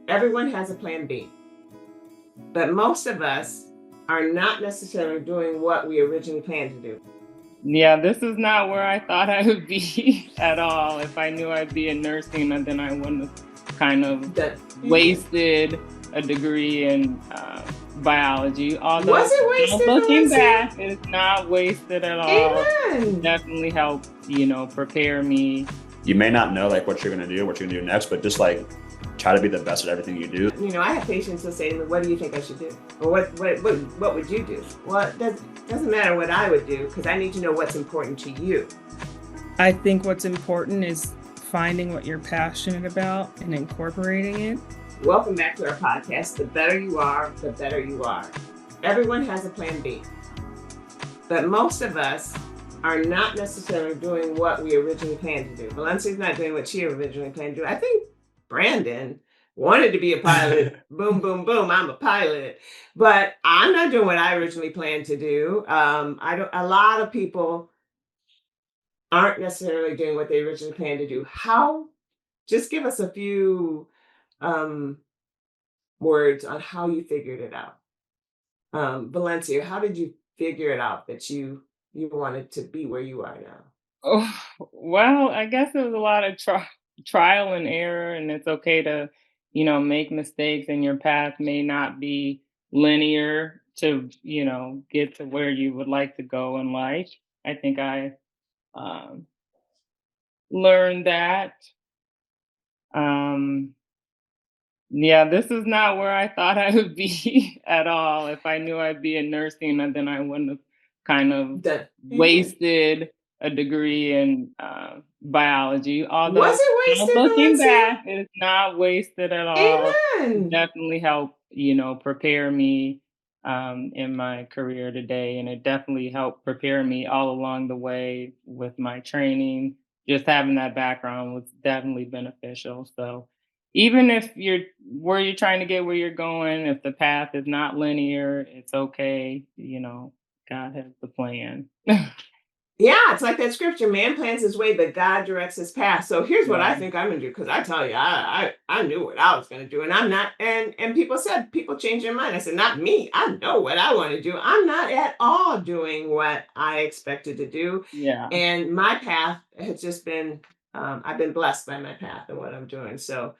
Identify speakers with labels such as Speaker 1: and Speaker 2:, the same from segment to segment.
Speaker 1: Everyone has a plan B, but most of us are not necessarily doing what we originally planned to do.
Speaker 2: Yeah, this is not where I thought I would be at all. If I knew I'd be in nursing, and then I wouldn't have kind of wasted a degree in biology. Although,
Speaker 1: Was it wasted,
Speaker 2: looking
Speaker 1: Valencia?
Speaker 2: back, it's not wasted at all.
Speaker 1: Amen.
Speaker 2: It definitely helped, prepare me.
Speaker 3: You may not know like what you're gonna do, what you're gonna do next, but just like try to be the best at everything you do.
Speaker 1: I have patients who say to me, "What do you think I should do?" Or what would you do? Well, it doesn't matter what I would do, because I need to know what's important to you.
Speaker 4: I think what's important is finding what you're passionate about and incorporating it.
Speaker 1: Welcome back to our podcast. The better you are, the better you are. Everyone has a plan B, but most of us are not necessarily doing what we originally planned to do. Valencia's not doing what she originally planned to do. I think Brandon wanted to be a pilot. Boom, boom, boom. I'm a pilot, but I'm not doing what I originally planned to do. A lot of people aren't necessarily doing what they originally planned to do. Just give us a few words on how you figured it out. Valencia, how did you figure it out that you wanted to be where you are now?
Speaker 2: Oh, well, I guess it was a lot of trial and error, and it's okay to, make mistakes, and your path may not be linear to, get to where you would like to go in life. I think I learned that. Yeah, this is not where I thought I would be at all. If I knew I'd be in nursing, and then I wouldn't have kind of wasted a degree in biology. Although,
Speaker 1: was it wasted,
Speaker 2: looking
Speaker 1: Valencia?
Speaker 2: back, it's not wasted at all.
Speaker 1: Amen.
Speaker 2: It definitely helped, prepare me in my career today. And it definitely helped prepare me all along the way with my training. Just having that background was definitely beneficial. So even if where you're trying to get where you're going, if the path is not linear, it's okay. God has the plan.
Speaker 1: Yeah, it's like that scripture, man plans his way, but God directs his path. So here's what I think I'm gonna do, because I tell you, I knew what I was gonna do, and I'm not, and people change their mind. I said, not me. I know what I want to do. I'm not at all doing what I expected to do.
Speaker 2: Yeah.
Speaker 1: And my path has just been, I've been blessed by my path and what I'm doing. So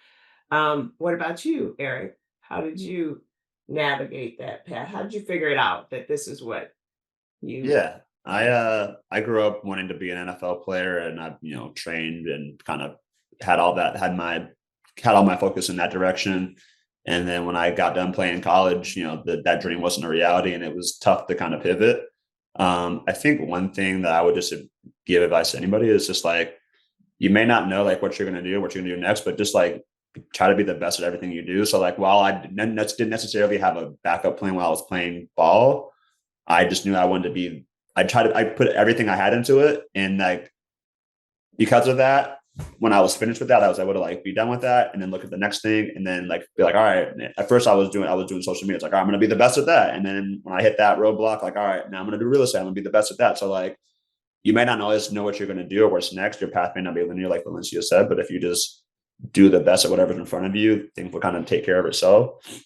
Speaker 1: what about you, Eric? How did you navigate that path? How did you figure it out that this is what you?
Speaker 3: Yeah. I grew up wanting to be an NFL player, and I, trained and kind of had all my focus in that direction. And then when I got done playing in college, that dream wasn't a reality, and it was tough to kind of pivot. I think one thing that I would just give advice to anybody is just like, you may not know like what you're going to do, what you're going to do next, but just like try to be the best at everything you do. So like, while I didn't necessarily have a backup plan while I was playing ball, I just knew I wanted to be. I put everything I had into it, and like because of that, when I was finished with that, I was able to like be done with that, and then look at the next thing, and then like be like, all right. At first, I was doing social media. It's like, all right, I'm gonna be the best at that, and then when I hit that roadblock, like, all right, now I'm gonna do real estate. I'm gonna be the best at that. So like, you may not always know what you're gonna do or what's next. Your path may not be linear, like Valencia said, but if you just do the best at whatever's in front of you, things will kind of take care of itself.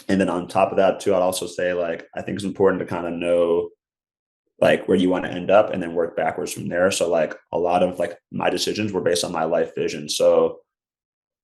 Speaker 3: And then on top of that, too, I'd also say like I think it's important to kind of know like where you want to end up and then work backwards from there. So like a lot of like my decisions were based on my life vision. So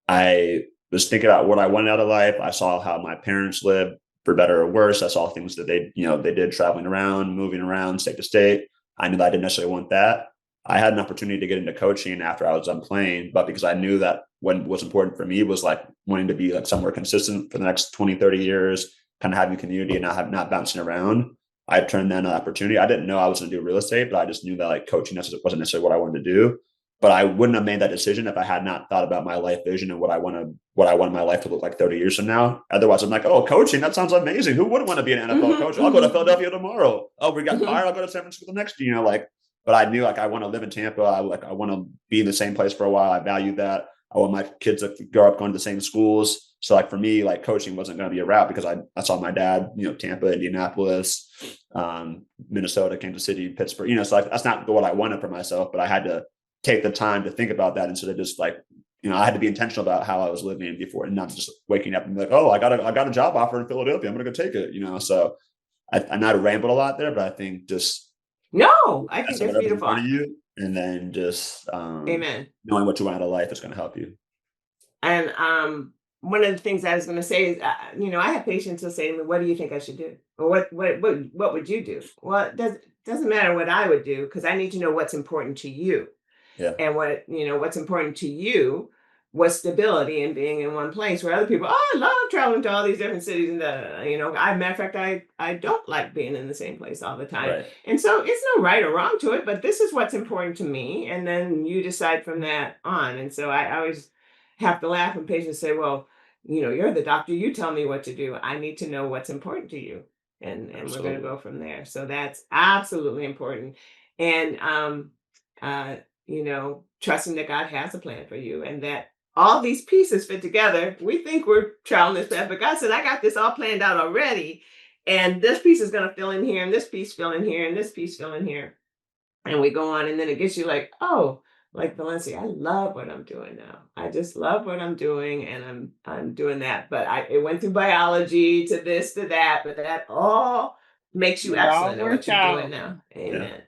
Speaker 3: I was thinking about what I wanted out of life. I saw how my parents lived, for better or worse. I saw things that they did, traveling around, moving around state to state. I knew that I didn't necessarily want that. I had an opportunity to get into coaching after I was done playing, but because I knew that what was important for me was like wanting to be like somewhere consistent for the next 20, 30 years, kind of having community and not bouncing around. I turned down an opportunity. I didn't know I was going to do real estate, but I just knew that like coaching wasn't necessarily what I wanted to do. But I wouldn't have made that decision if I had not thought about my life vision and what I want my life to look like 30 years from now. Otherwise, I'm like, oh, coaching, that sounds amazing. Who wouldn't want to be an NFL coach? I'll go to Philadelphia tomorrow. Oh, we got fired. I'll go to San Francisco the next year. But I knew like I want to live in Tampa. I want to be in the same place for a while. I value that. I want my kids to grow up going to the same schools. So like for me, like coaching wasn't going to be a route because I saw my dad, Tampa, Indianapolis, Minnesota, Kansas City, Pittsburgh, so like, that's not what I wanted for myself, but I had to take the time to think about that instead of just like I had to be intentional about how I was living before, and not just waking up and be like, oh, I got a job offer in Philadelphia, I'm gonna go take it. So I know I rambled a lot there, but I think just
Speaker 1: No, I think
Speaker 3: that's
Speaker 1: that's
Speaker 3: whatever's in front
Speaker 1: beautiful.
Speaker 3: of you, and then just
Speaker 1: Amen.
Speaker 3: knowing what you want out of life is going to help you.
Speaker 1: And one of the things I was going to say is, I have patients who say to me, "What do you think I should do?" Or what would you do? Well, doesn't matter what I would do, because I need to know what's important to you.
Speaker 3: Yeah.
Speaker 1: And what's important to you was stability and being in one place, where other people, oh, I love traveling to all these different cities. And matter of fact, I don't like being in the same place all the time.
Speaker 3: Right.
Speaker 1: And so it's no right or wrong to it, but this is what's important to me, and then you decide from that on. And so I always have to laugh when patients say, well, you're the doctor, you tell me what to do. I need to know what's important to you, and we're going to
Speaker 3: Absolutely.
Speaker 1: go from there. So that's absolutely important. And uh trusting that God has a plan for you, and that all these pieces fit together. We think we're traveling this path, but God said, I got this all planned out already. And this piece is going to fill in here, and this piece fill in here, and this piece fill in here. And we go on, and then it gets you like, oh, like Valencia, I love what I'm doing now. I just love what I'm doing, and I'm doing that. But it went through biology to this to that, but that all makes you
Speaker 2: It all
Speaker 1: excellent at what
Speaker 2: worked
Speaker 1: you're doing
Speaker 2: out.
Speaker 1: now.
Speaker 3: Yeah.
Speaker 1: Amen.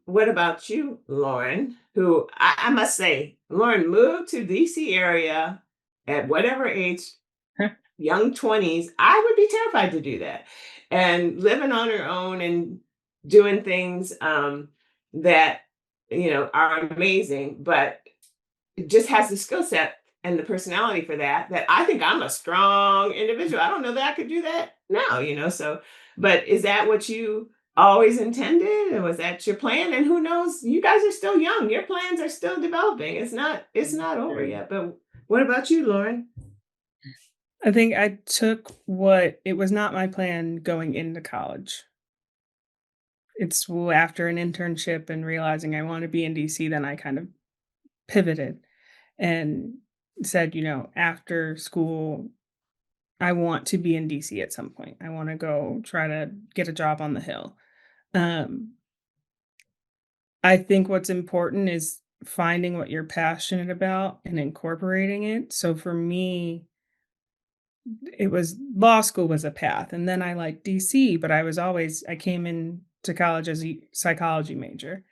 Speaker 1: What about you, Lauren? Who I must say, Lauren moved to DC area at whatever age, young 20s. I would be terrified to do that. And living on her own and doing things that are amazing, but it just has the skill set and the personality for that I think I'm a strong individual. I don't know that I could do that now, so but is that what you always intended, or was that your plan? And who knows, you guys are still young, your plans are still developing. It's not over yet. But what about you, Lauren?
Speaker 4: I think I took what it was not my plan going into college. It's after an internship and realizing I want to be in DC, then I kind of pivoted and said, after school, I want to be in DC at some point. I want to go try to get a job on the Hill. Um, I think what's important is finding what you're passionate about and incorporating it. So for me, it was law school was a path, and then I liked DC, but I came in to college as a psychology major.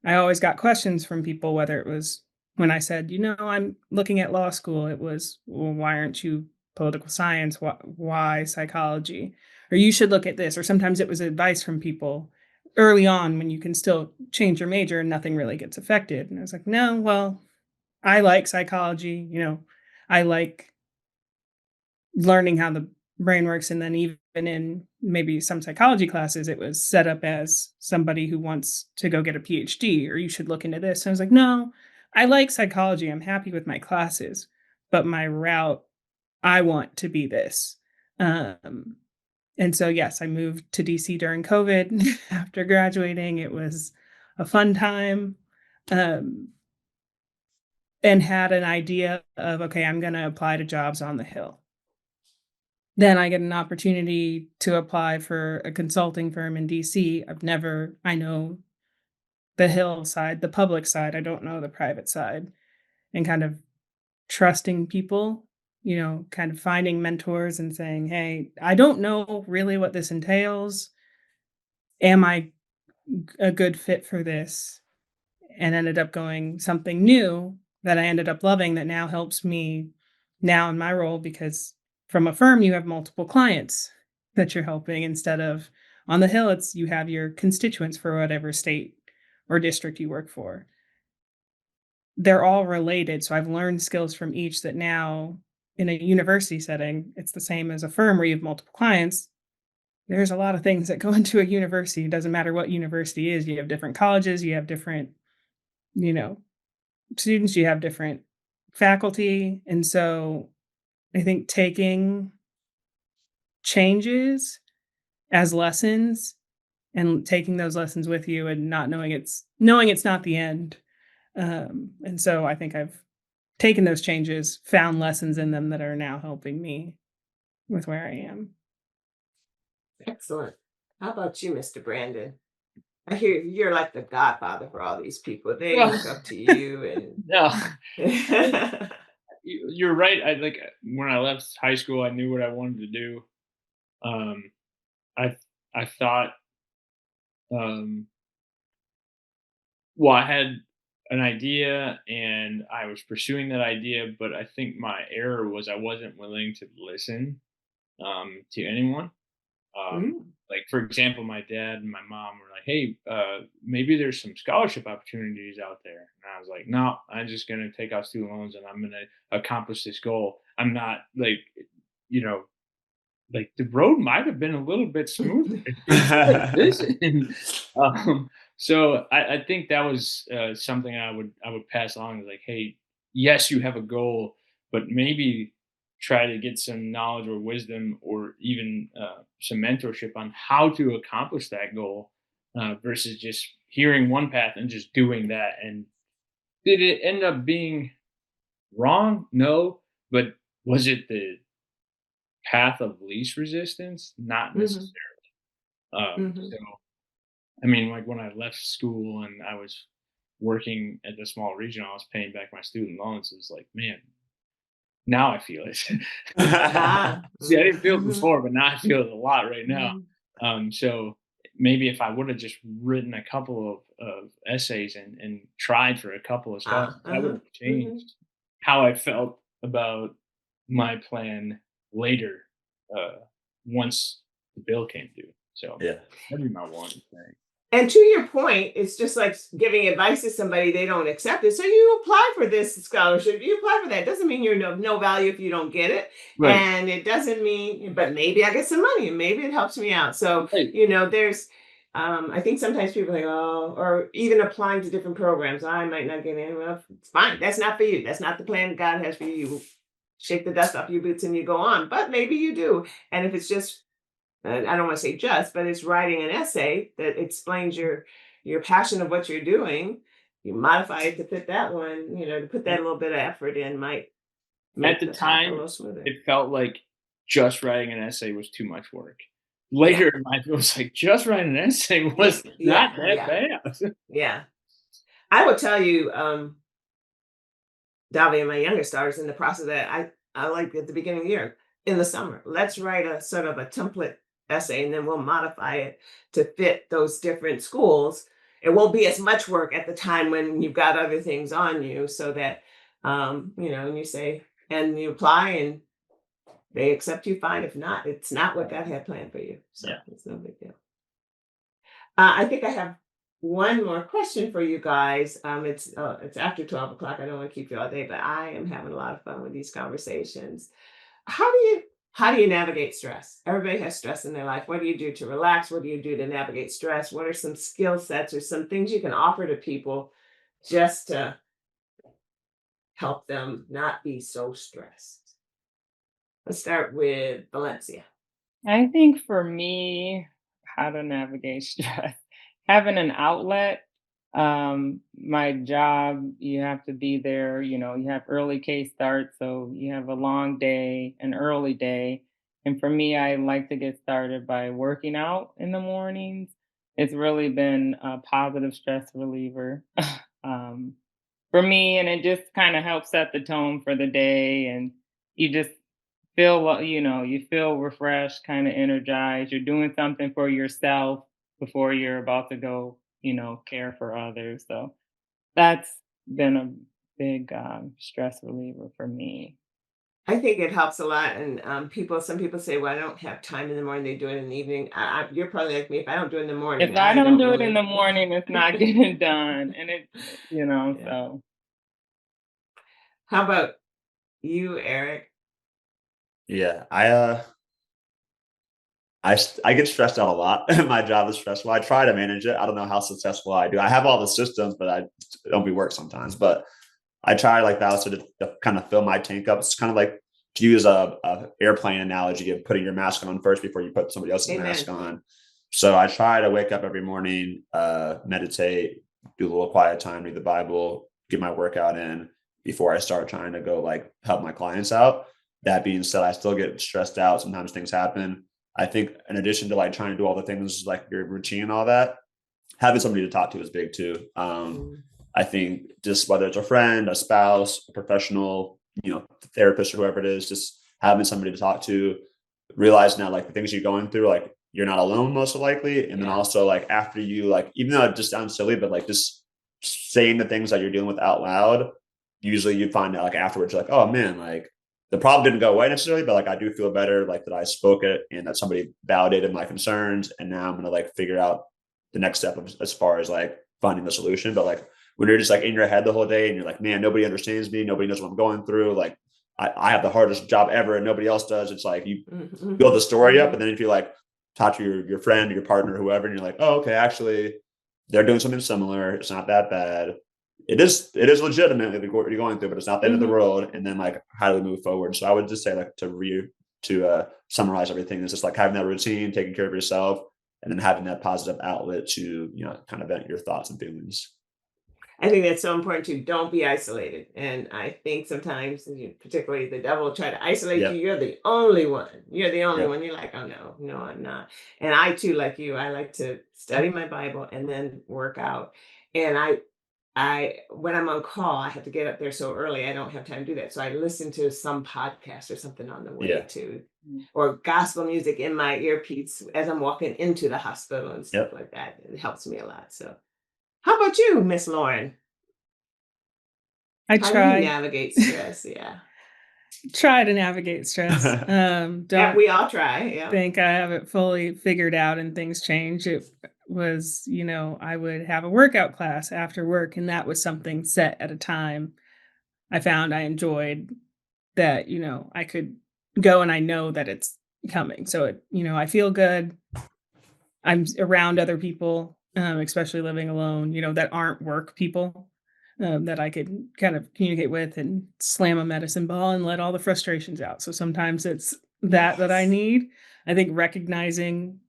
Speaker 4: I always got questions from people, whether it was when I said, I'm looking at law school, it was, well, why aren't you political science? Why psychology? Or you should look at this. Or sometimes it was advice from people early on when you can still change your major and nothing really gets affected. And I was like, no, well, I like psychology, I like learning how the brain works. And then even in maybe some psychology classes, it was set up as somebody who wants to go get a PhD, or you should look into this. And I was like, no, I like psychology. I'm happy with my classes, but my route, I want to be this. Um, and so, yes, I moved to DC during COVID after graduating. It was a fun time. Um, and had an idea of, okay, I'm going to apply to jobs on the Hill. Then I get an opportunity to apply for a consulting firm in DC. I know the Hill side, the public side, I don't know the private side, and kind of trusting people, kind of finding mentors and saying, hey, I don't know really what this entails. Am I a good fit for this? And ended up going something new that I ended up loving, that now helps me now in my role, because from a firm, you have multiple clients that you're helping, instead of on the Hill, it's you have your constituents for whatever state or district you work for. They're all related. So I've learned skills from each that now in a university setting, it's the same as a firm where you have multiple clients. There's a lot of things that go into a university. It doesn't matter what university is. You have different colleges, you have different, you know, students, you have different faculty. And so I think taking changes as lessons and taking those lessons with you, and not knowing it's not the end. And so I think I've taken those changes, found lessons in them that are now helping me with where I am.
Speaker 1: Excellent. How about you, Mr. Brandon? I hear you're like the godfather for all these people. They
Speaker 5: Well,
Speaker 1: look up to you
Speaker 5: no,
Speaker 1: and
Speaker 5: you're right. I like when I left high school, I knew what I wanted to do. Um, I I thought, um, well, I had an idea and I was pursuing that idea, but I think my error was I wasn't willing to listen to anyone. Um,
Speaker 1: Mm.
Speaker 5: like for example, my dad and my mom were like, "Hey, maybe there's some scholarship opportunities out there," and I was like, "No, I'm just gonna take out student loans and I'm gonna accomplish this goal. I'm not like, you know, like the road might have been a little bit smoother if you like listen." So I think that was something I would pass along. Is like, hey, yes, you have a goal, but maybe try to get some knowledge or wisdom or even some mentorship on how to accomplish that goal versus just hearing one path and just doing that. And did it end up being wrong? No, but was it the path of least resistance? Not
Speaker 1: Mhm.
Speaker 5: necessarily.
Speaker 1: Mhm.
Speaker 5: So I mean, like when I left school and I was working at the small regional, I was paying back my student loans. It was like, man, now I feel it.
Speaker 1: Ah.
Speaker 5: See, I didn't feel it
Speaker 1: Mhm.
Speaker 5: before, but now I feel it a lot right now.
Speaker 1: Mhm.
Speaker 5: So maybe if I would have just written a couple of essays and tried for a couple of scholarships, that would
Speaker 1: Uh-huh.
Speaker 5: have
Speaker 1: Mhm.
Speaker 5: changed how I felt about my plan later, uh, once the bill came due. So
Speaker 3: Yeah.
Speaker 5: that'd be my one thing.
Speaker 1: And to your point, it's just like giving advice to somebody, they don't accept it. So you apply for this scholarship, you apply for that. Doesn't mean you're no value if you don't get it.
Speaker 5: Right.
Speaker 1: And it doesn't mean, but maybe I get some money and maybe it helps me out. So,
Speaker 5: Right.
Speaker 1: there's, I think sometimes people are like, oh, or even applying to different programs. I might not get in. Well, it's fine. That's not for you. That's not the plan God has for you. You shake the dust off your boots and you go on. But maybe you do. And if it's just I don't want to say just, but it's writing an essay that explains your passion of what you're doing. You modify it to fit that one, to put that little bit of effort in might
Speaker 5: At
Speaker 1: make
Speaker 5: the
Speaker 1: the path a
Speaker 5: time,
Speaker 1: little smoother.
Speaker 5: it felt like just writing an essay was too much work.
Speaker 1: Yeah,
Speaker 5: Later in life, it was like just writing an essay
Speaker 1: yeah,
Speaker 5: was
Speaker 1: yeah,
Speaker 5: not that
Speaker 1: yeah,
Speaker 5: bad.
Speaker 1: yeah. I would tell you, Davi and my youngest daughter's in the process of that I like at the beginning of the year in the summer. Let's write a sort of a template essay and then we'll modify it to fit those different schools. It won't be as much work at the time when you've got other things on you so that and you say and you apply and they accept you fine. If not, it's not what God had planned for you. So
Speaker 5: Yeah.
Speaker 1: it's no big deal. I think I have one more question for you guys. It's after 12 o'clock. I don't want to keep you all day, but I am having a lot of fun with these conversations. How do you how do you navigate stress? Everybody has stress in their life. What do you do to relax? What do you do to navigate stress? What are some skill sets or some things you can offer to people just to help them not be so stressed? Let's start with Valencia.
Speaker 2: I think for me, how to navigate stress, having an outlet. My job, you have to be there, you have early case start, so you have a long day, an early day. And for me, I like to get started by working out in the mornings. It's really been a positive stress reliever um, for me, and it just kind of helps set the tone for the day. And you just you feel refreshed, kind of energized. You're doing something for yourself before you're about to go, care for others. So that's been a big stress reliever for me.
Speaker 1: I think it helps a lot. And some people say, well, I don't have time in the morning. They do it in the evening. You're probably like me. If I don't do it in the morning,
Speaker 2: If I
Speaker 1: I
Speaker 2: don't
Speaker 1: don't
Speaker 2: do it in
Speaker 1: really.
Speaker 2: the morning, it's not getting done. And
Speaker 1: Yeah.
Speaker 2: so
Speaker 1: How about you, Eric?
Speaker 3: Yeah. I get stressed out a lot. My job is stressful. I try to manage it. I don't know how successful I do. I have all the systems, but it don't be work sometimes. But I try, like Val said, to kind of fill my tank up. It's kind of like, to use a airplane analogy, of putting your mask on first before you put somebody else's mask
Speaker 1: Amen.
Speaker 3: on. So I try to wake up every morning, meditate, do a little quiet time, read the Bible, get my workout in before I start trying to go like help my clients out. That being said, I still get stressed out. Sometimes things happen. I think in addition to like trying to do all the things like your routine and all that, having somebody to talk to is big too.
Speaker 1: Mm.
Speaker 3: I think just whether it's a friend, a spouse, a professional, therapist or whoever it is, just having somebody to talk to, realizing that like the things you're going through, like you're not alone most likely. And then
Speaker 1: Yeah.
Speaker 3: also like after you like, even though it just sounds silly, but like just saying the things that you're dealing with out loud, usually you find out like afterwards, you're like, oh man, like the problem didn't go away necessarily, but like I do feel better like that I spoke it and that somebody validated my concerns. And now I'm gonna like figure out the next step as far as like finding the solution. But like when you're just like in your head the whole day and you're like, man, nobody understands me, nobody knows what I'm going through. Like I have the hardest job ever and nobody else does. It's like you build the story up, and then if you like talk to your friend, your partner, whoever, and you're like, oh, okay, actually they're doing something similar. It's not that bad. It is legitimate what you're going through, but it's not the end of the world. And then like how do we move forward? So I would just say like to summarize everything is just like having that routine, taking care of yourself, and then having that positive outlet to kind of vent your thoughts and feelings.
Speaker 1: I think that's so important too. Don't be isolated. And I think sometimes, particularly the devil will try to isolate you. You're the only one. You're the only one. You're like, oh no, I'm not. And I too, like you, I like to study my Bible and then work out. And I when I'm on call, I have to get up there so early. I don't have time to do that. So I listen to some podcast or something on the way to, or gospel music in my earpiece as I'm walking into the hospital and stuff like that. It helps me a lot. So how about you, Miss Lauren?
Speaker 4: I
Speaker 1: How do
Speaker 4: try.
Speaker 1: you navigate stress? Yeah.
Speaker 4: Try to navigate stress. Don't
Speaker 1: we all try.
Speaker 4: think I have it fully figured out and things change. It was, I would have a workout class after work, and that was something set at a time I found I enjoyed, that, I could go and I know that it's coming. So I feel good. I'm around other people, especially living alone, that aren't work people, that I could kind of communicate with and slam a medicine ball and let all the frustrations out. So sometimes it's that I need. I think recognizing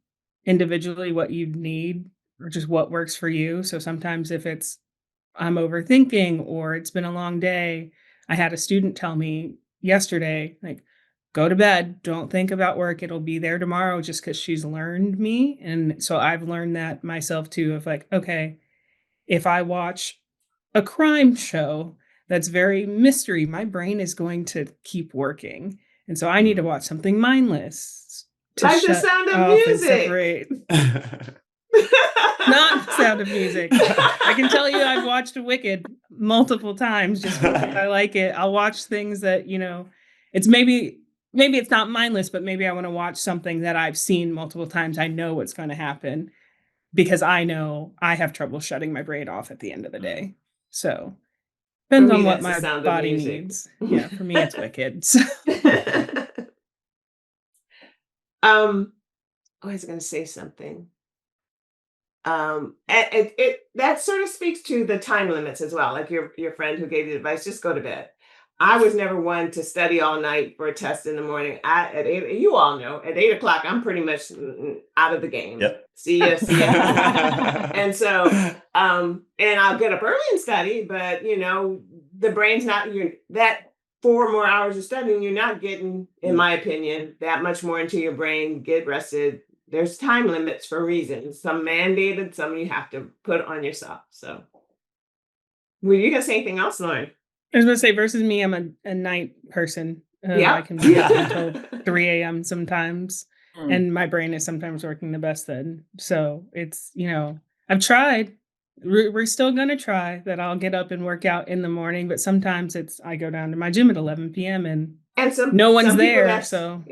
Speaker 4: individually what you need or just what works for you. So sometimes if it's I'm overthinking or it's been a long day, I had a student tell me yesterday, like, go to bed, don't think about work, it'll be there tomorrow, just because she's learned me. And so I've learned that myself too, of like, okay, if I watch a crime show that's very mystery, my brain is going to keep working. And so I need to watch something mindless to
Speaker 1: like the
Speaker 4: shut
Speaker 1: Sound of
Speaker 4: off and
Speaker 1: Music.
Speaker 4: separate. Not The Sound of Music. I can tell you I've watched Wicked multiple times just because I like it. I'll watch things that, it's maybe it's not mindless, but maybe I want to watch something that I've seen multiple times. I know what's going to happen because I know I have trouble shutting my brain off at the end of the day. So depends on what my body needs. Yeah, for me it's Wicked. So.
Speaker 1: I was going to say something. That sort of speaks to the time limits as well. Like your friend who gave you advice, just go to bed. I was never one to study all night for a test in the morning. You all know, at 8 o'clock, I'm pretty much out of the game. See ya. And so, and I'll get up early and study, but the brain's not that 4 more hours of studying. You're not getting, in my opinion, that much more into your brain. Get rested. There's time limits for reasons. Some mandated, some you have to put on yourself. So, were you gonna say anything else, Lauren?
Speaker 4: I was going to say, versus me, I'm a night person. I can be up until 3 a.m. sometimes, and my brain is sometimes working the best then. So it's, I've tried. We're still going to try that. I'll get up and work out in the morning, but sometimes I go down to my gym at 11 p.m. and no one's there. So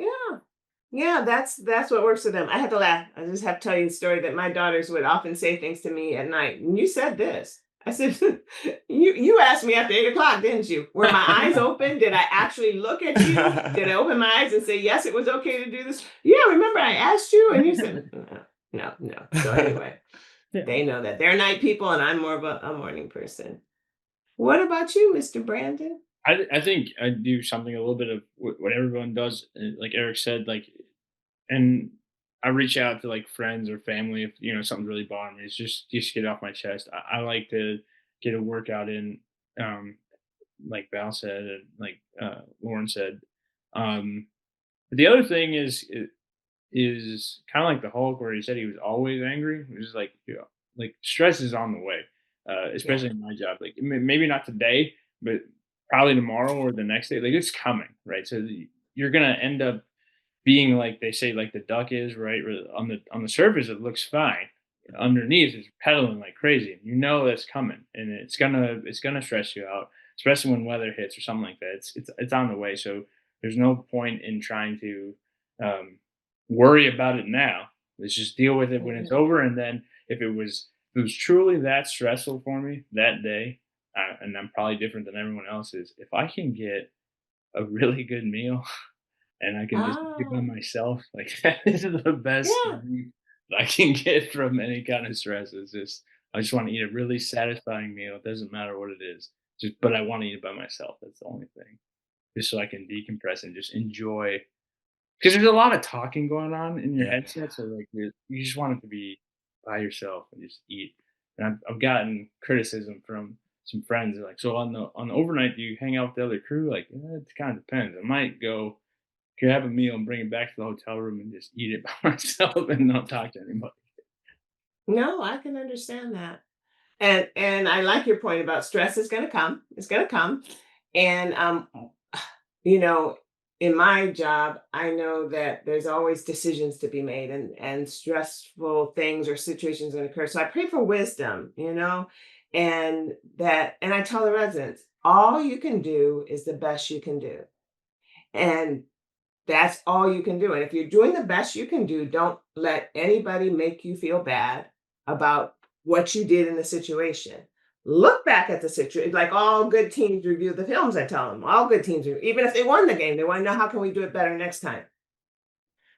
Speaker 1: yeah, that's what works for them. I have to laugh. I just have to tell you the story that my daughters would often say things to me at night. And you said this. I said, you asked me after 8 o'clock, didn't you? Were my eyes open? Did I actually look at you? Did I open my eyes and say, yes, it was okay to do this? Yeah, remember I asked you? And you said, no. So anyway, they know that. They're night people and I'm more of a morning person. What about you, Mr. Brandon?
Speaker 5: I think I do something a little bit of what everyone does, like Eric said, and I reach out to like friends or family if something's really bothering me. It's just get it off my chest. I like to get a workout in, like Val said, and like Lauren said. The other thing is kind of like the Hulk, where he said he was always angry. It was like like stress is on the way, especially in my job. Like maybe not today, but probably tomorrow or the next day. Like it's coming, right? So you're gonna end up being like they say, like the duck is, right? Where on the surface it looks fine. Underneath it's pedaling like crazy. You know that's coming, and it's gonna stress you out, especially when weather hits or something like that. It's on the way. So there's no point in trying to worry about it now. Let's just deal with it when it's over. And then if it was truly that stressful for me that day, and I'm probably different than everyone else is, if I can get a really good meal and I can just eat by
Speaker 1: Oh,
Speaker 5: myself, like that is the best
Speaker 1: yeah.
Speaker 5: relief that I can get from any kind of stress. It's just I just want to eat a really satisfying meal. It doesn't matter what it is. But I want to eat it by myself. That's the only thing. Just so I can decompress and just enjoy, because there's a lot of talking going on in your
Speaker 3: Yeah.
Speaker 5: headset, so, like, you just want it to be by yourself and just eat. And I've gotten criticism from some friends, they're like, "So on the overnight, do you hang out with the other crew?" Like, it kinda depends. I might go grab a meal and bring it back to the hotel room and just eat it by myself and not talk to anybody.
Speaker 1: No, I can understand that. And I like your point about stress is gonna come. It's gonna come. And you know, in my job, I know that there's always decisions to be made and stressful things or situations that occur. So I pray for wisdom, and I tell the residents, all you can do is the best you can do. And that's all you can do. And if you're doing the best you can do, don't let anybody make you feel bad about what you did in the situation. Look back at the situation. Like all good teams review the films, I tell them. All good teams, even if they won the game, they want to know how can we do it better next time.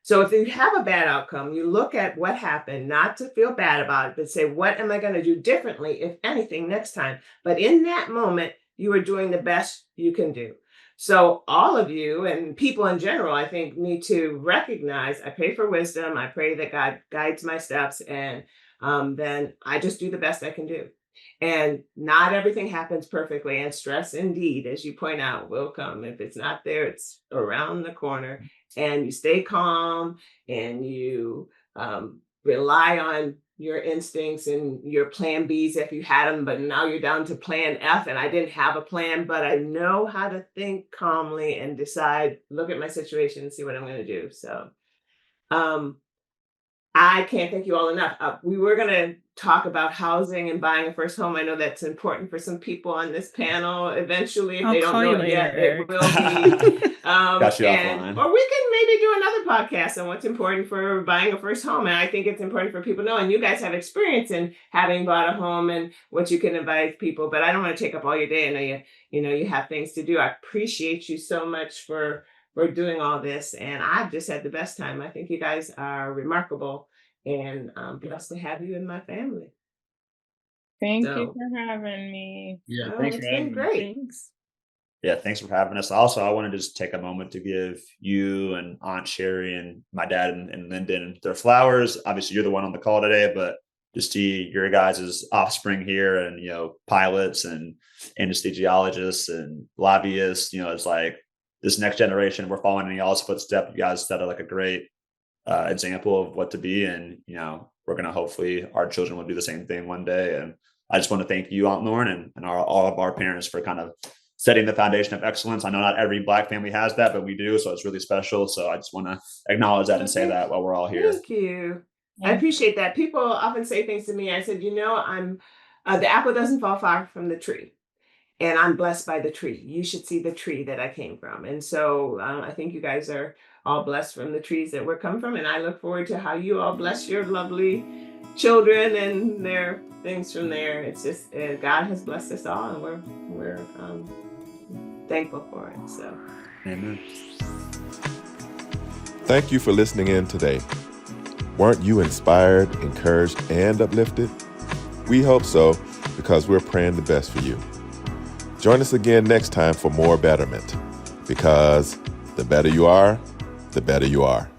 Speaker 1: So if you have a bad outcome, you look at what happened, not to feel bad about it, but say, what am I going to do differently, if anything, next time? But in that moment, you are doing the best you can do. So all of you and people in general, I think, need to recognize, I pray for wisdom. I pray that God guides my steps, and then I just do the best I can do. And not everything happens perfectly. And stress, indeed, as you point out, will come. If it's not there, it's around the corner. And you stay calm and you rely on your instincts and your plan Bs if you had them, but now you're down to plan F. And I didn't have a plan, but I know how to think calmly and decide, look at my situation and see what I'm going to do. So, I can't thank you all enough. We were going to talk about housing and buying a first home. I know that's important for some people on this panel. Eventually, if
Speaker 4: I'll
Speaker 1: they don't
Speaker 4: call
Speaker 1: know
Speaker 4: you
Speaker 1: it
Speaker 4: later,
Speaker 1: yet, it
Speaker 4: Eric.
Speaker 1: will be.
Speaker 3: Got you
Speaker 1: And
Speaker 3: offline.
Speaker 1: or we can maybe do another podcast on what's important for buying a first home. And I think it's important for people to know. And you guys have experience in having bought a home and what you can advise people. But I don't want to take up all your day. I know you have things to do. I appreciate you so much for doing all this. And I've just had the best time. I think you guys are remarkable, and I'm blessed to have you in my family.
Speaker 2: Thank you
Speaker 1: So,
Speaker 2: for having me.
Speaker 5: Yeah,
Speaker 1: oh,
Speaker 5: thanks
Speaker 1: it's
Speaker 5: for
Speaker 1: been
Speaker 5: having me.
Speaker 1: great.
Speaker 4: Thanks.
Speaker 3: Yeah, thanks for having us. Also, I want to just take a moment to give you and Aunt Sherry and my dad and Lyndon their flowers. Obviously, you're the one on the call today, but just see your guys' offspring here, and pilots and anesthesiologists and lobbyists. It's like this next generation. We're following in y'all's footsteps. You guys set like a great example of what to be, and we're gonna hopefully our children will do the same thing one day. And I just want to thank you, Aunt Lauren, and all of our parents for kind of setting the foundation of excellence. I know not every Black family has that, but we do, so it's really special. So I just want to acknowledge that and say that while we're all here.
Speaker 1: Thank you. I appreciate that. People often say things to me. I said, I'm the apple doesn't fall far from the tree, and I'm blessed by the tree. You should see the tree that I came from. And so I think you guys are all blessed from the trees that we're coming from. And I look forward to how you all bless your lovely children and their things from there. It's just God has blessed us all, and we're thankful for it. So,
Speaker 3: Amen.
Speaker 6: Thank you for listening in today. Weren't you inspired, encouraged, and uplifted? We hope so, because we're praying the best for you. Join us again next time for more betterment, because the better you are, the better you are.